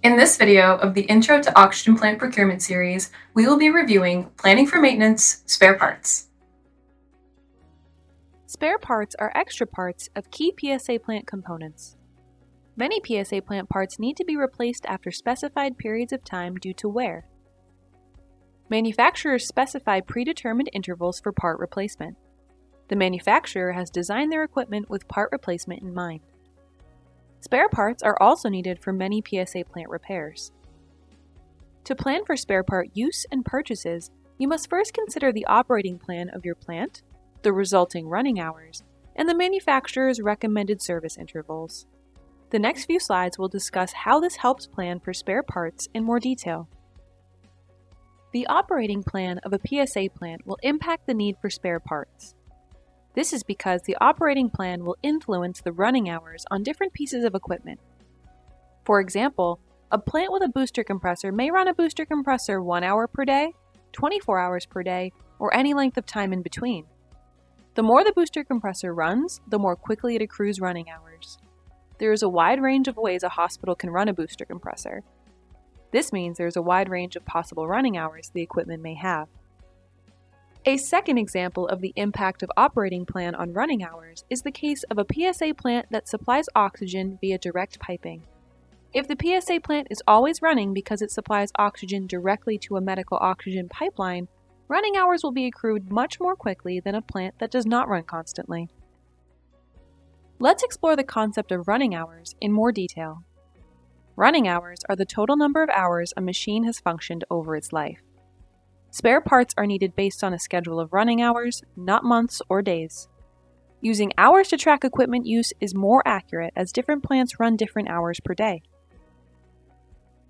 In this video of the Intro to Oxygen Plant Procurement series, we will be reviewing Planning for Maintenance Spare Parts. Spare parts are extra parts of key PSA plant components. Many PSA plant parts need to be replaced after specified periods of time due to wear. Manufacturers specify predetermined intervals for part replacement. The manufacturer has designed their equipment with part replacement in mind. Spare parts are also needed for many PSA plant repairs. To plan for spare part use and purchases, you must first consider the operating plan of your plant, the resulting running hours, and the manufacturer's recommended service intervals. The next few slides will discuss how this helps plan for spare parts in more detail. The operating plan of a PSA plant will impact the need for spare parts. This is because the operating plan will influence the running hours on different pieces of equipment. For example, a plant with a booster compressor may run a booster compressor 1 hour per day, 24 hours per day, or any length of time in between. The more the booster compressor runs, the more quickly it accrues running hours. There is a wide range of ways a hospital can run a booster compressor. This means there is a wide range of possible running hours the equipment may have. A second example of the impact of operating plan on running hours is the case of a PSA plant that supplies oxygen via direct piping. If the PSA plant is always running because it supplies oxygen directly to a medical oxygen pipeline, running hours will be accrued much more quickly than a plant that does not run constantly. Let's explore the concept of running hours in more detail. Running hours are the total number of hours a machine has functioned over its life. Spare parts are needed based on a schedule of running hours, not months or days. Using hours to track equipment use is more accurate as different plants run different hours per day.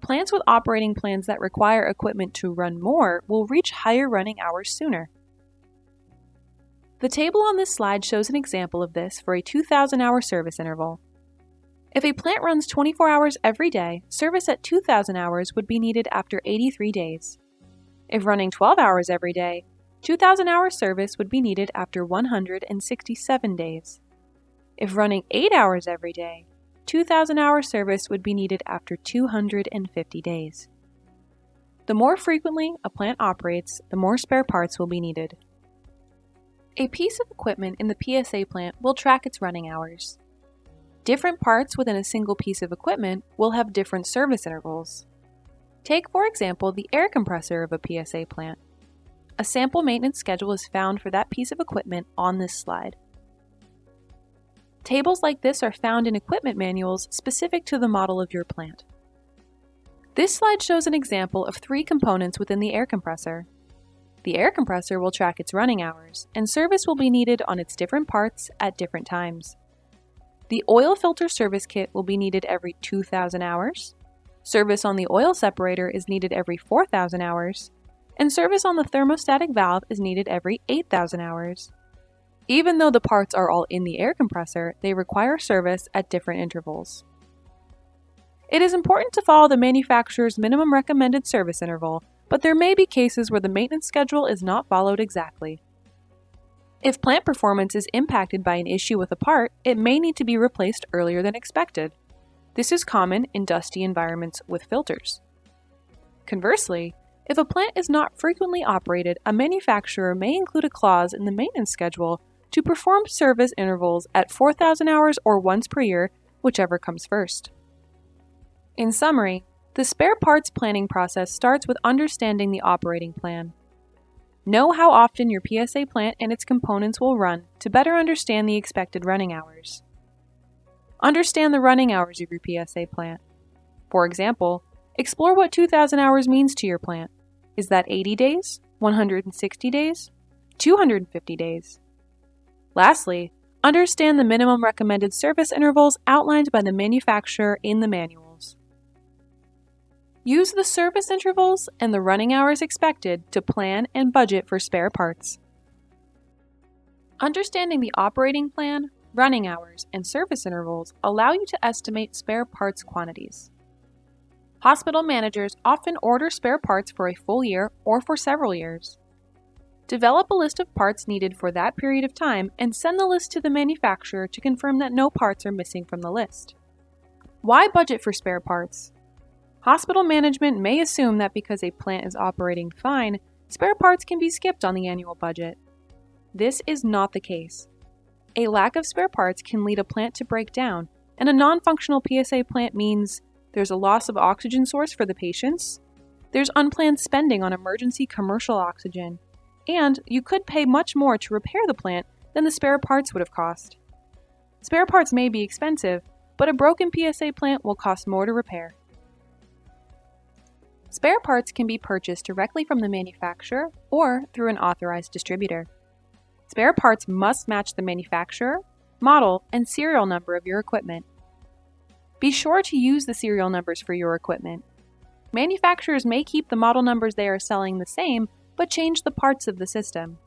Plants with operating plans that require equipment to run more will reach higher running hours sooner. The table on this slide shows an example of this for a 2,000-hour service interval. If a plant runs 24 hours every day, service at 2,000 hours would be needed after 83 days. If running 12 hours every day, 2,000-hour service would be needed after 167 days. If running 8 hours every day, 2,000-hour service would be needed after 250 days. The more frequently a plant operates, the more spare parts will be needed. A piece of equipment in the PSA plant will track its running hours. Different parts within a single piece of equipment will have different service intervals. Take, for example, the air compressor of a PSA plant. A sample maintenance schedule is found for that piece of equipment on this slide. Tables like this are found in equipment manuals specific to the model of your plant. This slide shows an example of 3 components within the air compressor. The air compressor will track its running hours, and service will be needed on its different parts at different times. The oil filter service kit will be needed every 2,000 hours. Service on the oil separator is needed every 4,000 hours, and service on the thermostatic valve is needed every 8,000 hours. Even though the parts are all in the air compressor, they require service at different intervals. It is important to follow the manufacturer's minimum recommended service interval, but there may be cases where the maintenance schedule is not followed exactly. If plant performance is impacted by an issue with a part, it may need to be replaced earlier than expected. This is common in dusty environments with filters. Conversely, if a plant is not frequently operated, a manufacturer may include a clause in the maintenance schedule to perform service intervals at 4,000 hours or once per year, whichever comes first. In summary, the spare parts planning process starts with understanding the operating plan. Know how often your PSA plant and its components will run to better understand the expected running hours. Understand the running hours of your PSA plant. For example, explore what 2,000 hours means to your plant. Is that 80 days, 160 days, 250 days? Lastly, understand the minimum recommended service intervals outlined by the manufacturer in the manuals. Use the service intervals and the running hours expected to plan and budget for spare parts. Understanding the operating plan, running hours, and service intervals allow you to estimate spare parts quantities. Hospital managers often order spare parts for a full year or for several years. Develop a list of parts needed for that period of time and send the list to the manufacturer to confirm that no parts are missing from the list. Why budget for spare parts? Hospital management may assume that because a plant is operating fine, spare parts can be skipped on the annual budget. This is not the case. A lack of spare parts can lead a plant to break down, and a non-functional PSA plant means there's a loss of oxygen source for the patients, there's unplanned spending on emergency commercial oxygen, and you could pay much more to repair the plant than the spare parts would have cost. Spare parts may be expensive, but a broken PSA plant will cost more to repair. Spare parts can be purchased directly from the manufacturer or through an authorized distributor. Spare parts must match the manufacturer, model, and serial number of your equipment. Be sure to use the serial numbers for your equipment. Manufacturers may keep the model numbers they are selling the same, but change the parts of the system.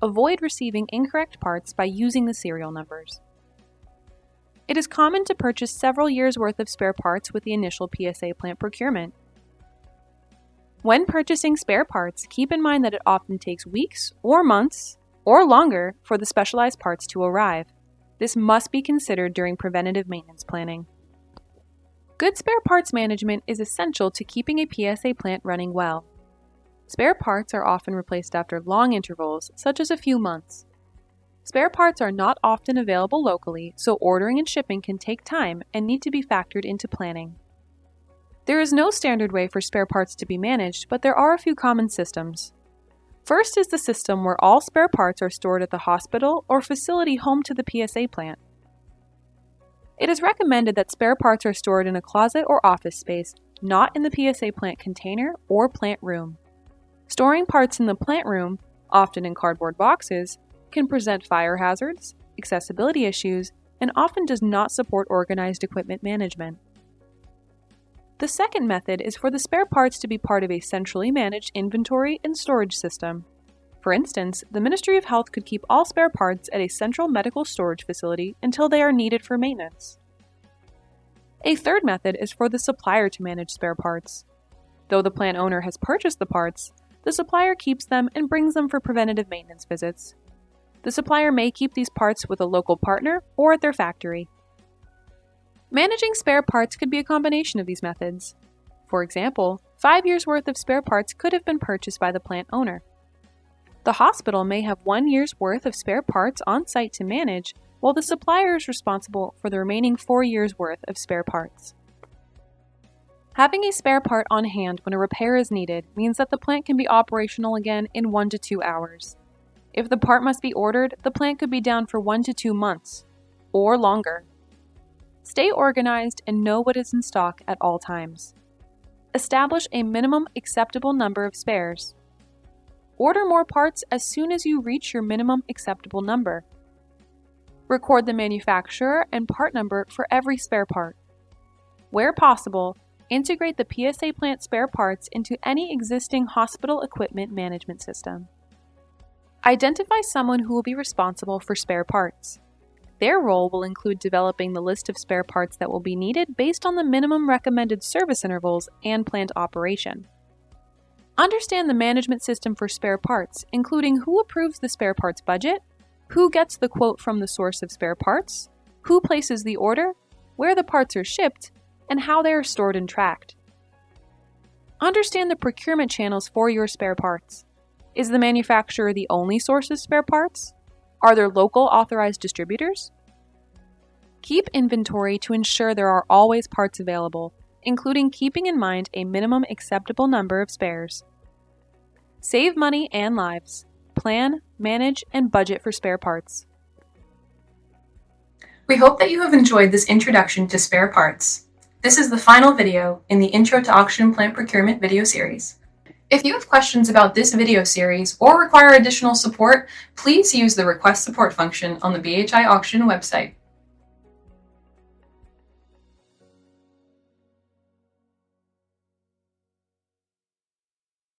Avoid receiving incorrect parts by using the serial numbers. It is common to purchase several years' worth of spare parts with the initial PSA plant procurement. When purchasing spare parts, keep in mind that it often takes weeks or months or longer for the specialized parts to arrive. This must be considered during preventative maintenance planning. Good spare parts management is essential to keeping a PSA plant running well. Spare parts are often replaced after long intervals, such as a few months. Spare parts are not often available locally, so ordering and shipping can take time and need to be factored into planning. There is no standard way for spare parts to be managed, but there are a few common systems. First is the system where all spare parts are stored at the hospital or facility home to the PSA plant. It is recommended that spare parts are stored in a closet or office space, not in the PSA plant container or plant room. Storing parts in the plant room, often in cardboard boxes, can present fire hazards, accessibility issues, and often does not support organized equipment management. The second method is for the spare parts to be part of a centrally managed inventory and storage system. For instance, the Ministry of Health could keep all spare parts at a central medical storage facility until they are needed for maintenance. A third method is for the supplier to manage spare parts. Though the plant owner has purchased the parts, the supplier keeps them and brings them for preventative maintenance visits. The supplier may keep these parts with a local partner or at their factory. Managing spare parts could be a combination of these methods. For example, 5 years' worth of spare parts could have been purchased by the plant owner. The hospital may have 1 year's worth of spare parts on site to manage, while the supplier is responsible for the remaining 4 years' worth of spare parts. Having a spare part on hand when a repair is needed means that the plant can be operational again in 1 to 2 hours. If the part must be ordered, the plant could be down for 1 to 2 months, or longer. Stay organized and know what is in stock at all times. Establish a minimum acceptable number of spares. Order more parts as soon as you reach your minimum acceptable number. Record the manufacturer and part number for every spare part. Where possible, integrate the PSA plant spare parts into any existing hospital equipment management system. Identify someone who will be responsible for spare parts. Their role will include developing the list of spare parts that will be needed based on the minimum recommended service intervals and plant operation. Understand the management system for spare parts, including who approves the spare parts budget, who gets the quote from the source of spare parts, who places the order, where the parts are shipped, and how they are stored and tracked. Understand the procurement channels for your spare parts. Is the manufacturer the only source of spare parts? Are there local authorized distributors? Keep inventory to ensure there are always parts available, including keeping in mind a minimum acceptable number of spares. Save money and lives. Plan, manage, and budget for spare parts. We hope that you have enjoyed this introduction to spare parts. This is the final video in the Intro to Oxygen Plant Procurement video series. If you have questions about this video series or require additional support, please use the Request Support function on the BHI Oxygen website.